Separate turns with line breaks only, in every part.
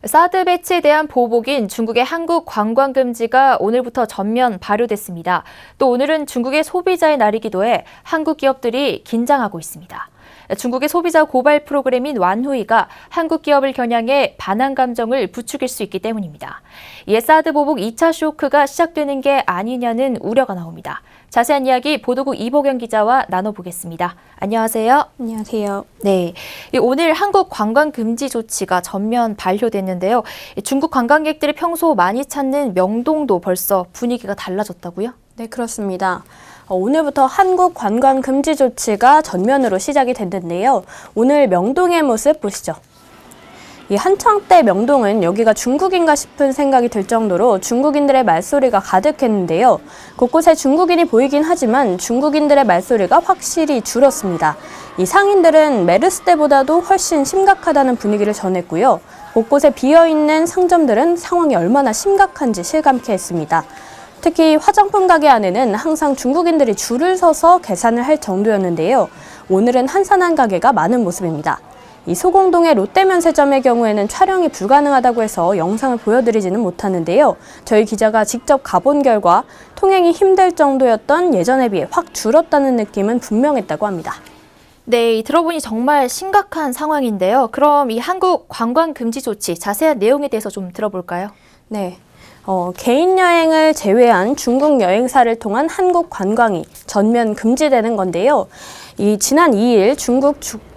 사드 배치에 대한 보복인 중국의 한국 관광 금지가 오늘부터 전면 발효됐습니다. 또 오늘은 중국의 소비자의 날이기도 해 한국 기업들이 긴장하고 있습니다. 중국의 소비자 고발 프로그램인 완후이가 한국 기업을 겨냥해 반한 감정을 부추길 수 있기 때문입니다. 이에 사드 보복 2차 쇼크가 시작되는 게 아니냐는 우려가 나옵니다. 자세한 이야기 보도국 이보경 기자와 나눠보겠습니다. 안녕하세요.
안녕하세요.
네, 오늘 한국 관광 금지 조치가 전면 발효됐는데요. 중국 관광객들이 평소 많이 찾는 명동도 벌써 분위기가 달라졌다고요?
네, 그렇습니다. 오늘부터 한국 관광 금지 조치가 전면으로 시작이 됐는데요. 오늘 명동의 모습 보시죠. 이 한창 때 명동은 여기가 중국인가 싶은 생각이 들 정도로 중국인들의 말소리가 가득했는데요. 곳곳에 중국인이 보이긴 하지만 중국인들의 말소리가 확실히 줄었습니다. 이 상인들은 메르스 때보다도 훨씬 심각하다는 분위기를 전했고요. 곳곳에 비어있는 상점들은 상황이 얼마나 심각한지 실감케 했습니다. 특히 화장품 가게 안에는 항상 중국인들이 줄을 서서 계산을 할 정도였는데요. 오늘은 한산한 가게가 많은 모습입니다. 이 소공동의 롯데면세점의 경우에는 촬영이 불가능하다고 해서 영상을 보여드리지는 못하는데요. 저희 기자가 직접 가본 결과 통행이 힘들 정도였던 예전에 비해 확 줄었다는 느낌은 분명했다고 합니다.
네, 들어보니 정말 심각한 상황인데요. 그럼 이 한국 관광 금지 조치 자세한 내용에 대해서 좀 들어볼까요?
네. 개인 여행을 제외한 중국 여행사를 통한 한국 관광이 전면 금지되는 건데요. 지난 2일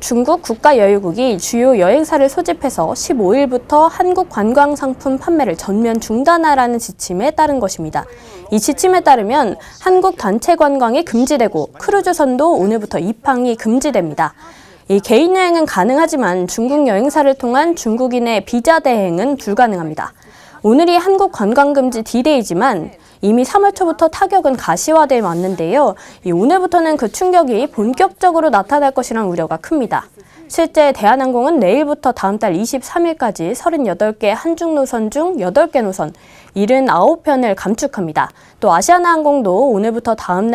중국 국가여유국이 주요 여행사를 소집해서 15일부터 한국 관광 상품 판매를 전면 중단하라는 지침에 따른 것입니다. 이 지침에 따르면 한국 단체 관광이 금지되고 크루즈선도 오늘부터 입항이 금지됩니다. 이 개인 여행은 가능하지만 중국 여행사를 통한 중국인의 비자 대행은 불가능합니다. 오늘이 한국 관광금지 D-Day지만 이미 3월 초부터 타격은 가시화돼 왔는데요. 오늘부터는 그 충격이 본격적으로 나타날 것이란 우려가 큽니다. 실제 대한항공은 내일부터 다음 달 23일까지 38개 한중 노선 중 8개 노선, 79편을 감축합니다. 또 아시아나항공도 오늘부터 다음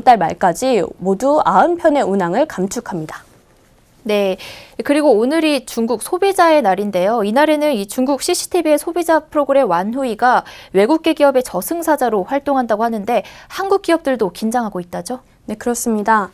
달 말까지 모두 90편의 운항을 감축합니다.
네, 그리고 오늘이 중국 소비자의 날인데요. 이날에는 이 중국 CCTV의 소비자 프로그램 완후이가 외국계 기업의 저승사자로 활동한다고 하는데 한국 기업들도 긴장하고 있다죠?
네, 그렇습니다.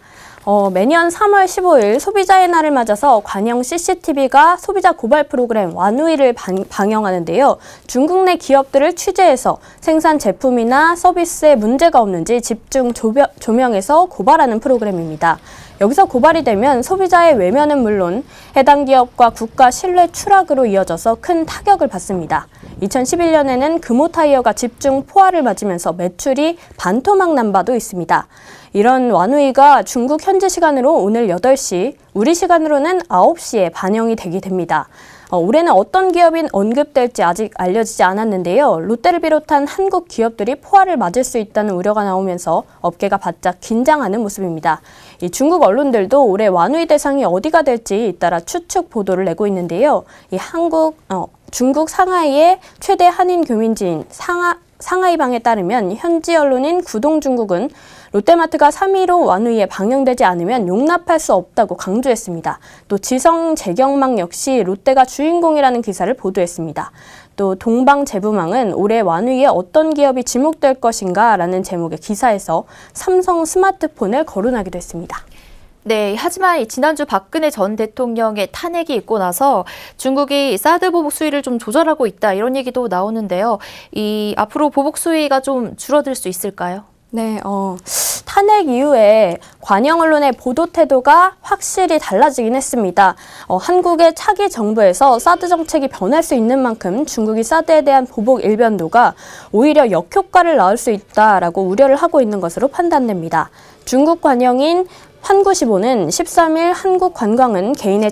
매년 3월 15일 소비자의 날을 맞아서 관영 CCTV가 소비자 고발 프로그램 완후이를 방영하는데요. 중국 내 기업들을 취재해서 생산 제품이나 서비스에 문제가 없는지 집중 조명해서 고발하는 프로그램입니다. 여기서 고발이 되면 소비자의 외면은 물론 해당 기업과 국가 신뢰 추락으로 이어져서 큰 타격을 받습니다. 2011년에는 금호타이어가 집중 포화를 맞으면서 매출이 반토막 난 바도 있습니다. 이런 완후이가 중국 현지 시간으로 오늘 8시, 우리 시간으로는 9시에 반영이 되게 됩니다. 올해는 어떤 기업이 언급될지 아직 알려지지 않았는데요. 롯데를 비롯한 한국 기업들이 포화를 맞을 수 있다는 우려가 나오면서 업계가 바짝 긴장하는 모습입니다. 이 중국 언론들도 올해 완후이 대상이 어디가 될지 잇따라 추측 보도를 내고 있는데요. 중국 상하이의 최대 한인 교민지인 상하이방에 따르면 현지 언론인 구동중국은 롯데마트가 3.15 완후이에 방영되지 않으면 용납할 수 없다고 강조했습니다. 또 지성재경망 역시 롯데가 주인공이라는 기사를 보도했습니다. 또 동방제부망은 올해 완후이에 어떤 기업이 지목될 것인가 라는 제목의 기사에서 삼성 스마트폰을 거론하기도 했습니다.
네, 하지만 지난주 박근혜 전 대통령의 탄핵이 있고 나서 중국이 사드 보복 수위를 좀 조절하고 있다 이런 얘기도 나오는데요. 앞으로 보복 수위가 좀 줄어들 수 있을까요?
네, 탄핵 이후에 관영 언론의 보도 태도가 확실히 달라지긴 했습니다. 한국의 차기 정부에서 사드 정책이 변할 수 있는 만큼 중국이 사드에 대한 보복 일변도가 오히려 역효과를 낳을 수 있다라고 우려를 하고 있는 것으로 판단됩니다. 중국 관영인 환구시보는 13일 한국 관광은 개인의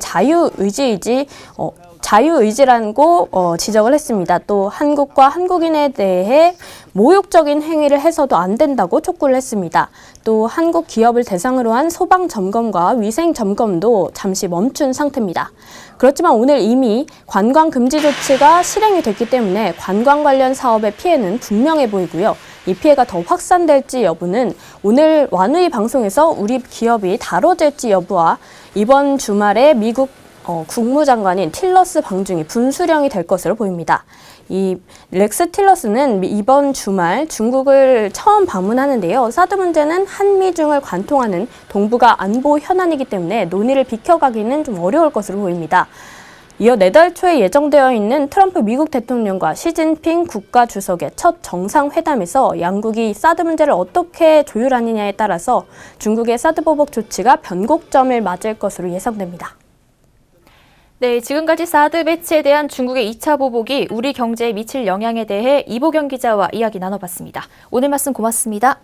자유의지라고 지적을 했습니다. 또 한국과 한국인에 대해 모욕적인 행위를 해서도 안 된다고 촉구를 했습니다. 또 한국 기업을 대상으로 한 소방 점검과 위생 점검도 잠시 멈춘 상태입니다. 그렇지만 오늘 이미 관광 금지 조치가 실행이 됐기 때문에 관광 관련 사업의 피해는 분명해 보이고요. 이 피해가 더 확산될지 여부는 오늘 완후이 방송에서 우리 기업이 다뤄질지 여부와 이번 주말에 미국 국무장관인 틸러스 방중이 분수령이 될 것으로 보입니다. 이 렉스 틸러스는 이번 주말 중국을 처음 방문하는데요. 사드 문제는 한미중을 관통하는 동북아 안보 현안이기 때문에 논의를 비켜가기는 좀 어려울 것으로 보입니다. 이어 내달 초에 예정되어 있는 트럼프 미국 대통령과 시진핑 국가주석의 첫 정상회담에서 양국이 사드 문제를 어떻게 조율하느냐에 따라서 중국의 사드 보복 조치가 변곡점을 맞을 것으로 예상됩니다.
네, 지금까지 사드 배치에 대한 중국의 2차 보복이 우리 경제에 미칠 영향에 대해 이보경 기자와 이야기 나눠봤습니다. 오늘 말씀 고맙습니다.